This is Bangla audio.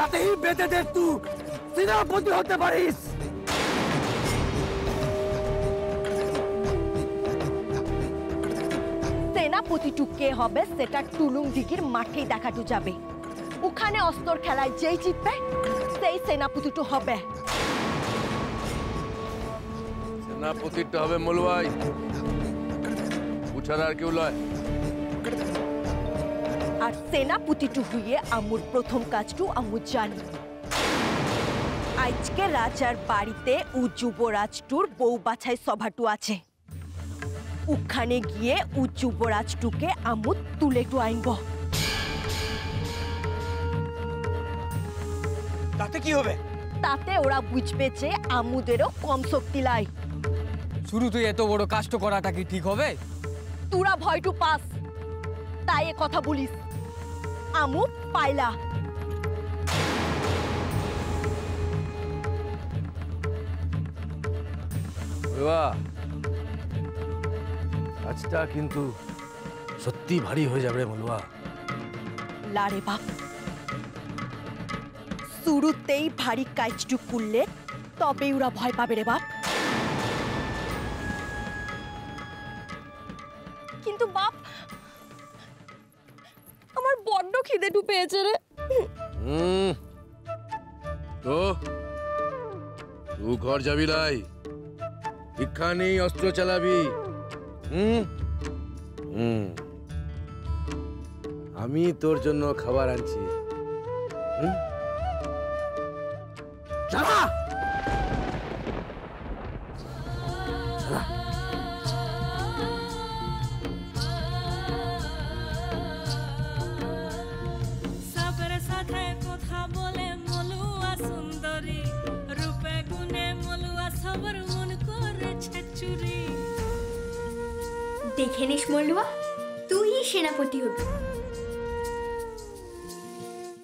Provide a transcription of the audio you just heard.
তাতেই বেঁধে দে তুই সেনাপতি হতে পারিস। সেনাপতিটু কে হবে সেটা টুলুং দিঘির মাঠেই দেখাটু যাবে। ওখানে অস্ত্র খেলায় যেই জিতবে সেই সেনাপতিটু হবে। সেনাপতিটা হবে মলুয়াই, উছাড়া আর কেউ লয়। আর সেনাপতিটু হইয়ে আমুর প্রথম কাজটু আমু জানি। আজকে রাজার বাড়িতে ও যুবরাজটুর বউ বাছাই সভাটু আছে। ওখানে গিয়ে ও যুবরাজটুকে আমু তুলেটু আইনব। তাতে কি হবে? তাতে ওরা বুঝবে যে আমুদেরও কম শক্তি লাই। শুরুতে এত বড় কাষ্ট করাটা কি ঠিক হবে? তোরা ভয়টু পাস তাই এ কথা বলিস। আমু পাইলা। কাজটা কিন্তু সত্যি ভারী হয়ে যাবে মলুয়া। লারে বাপ, শুরুতেই ভারী কাজটু করলে তবে ওরা ভয় পাবে রে বাপ। কিন্তু বাপ আমার বড্ড খিদে পেয়েছে রে। তো তুই ঘর যাবি লাই, শিক্ষা নেই অস্ত্র চালাবি। আমি তোর জন্য খাবার আনছি। দেখে নিস মলুয়া, তুই সেনাপতি হবি।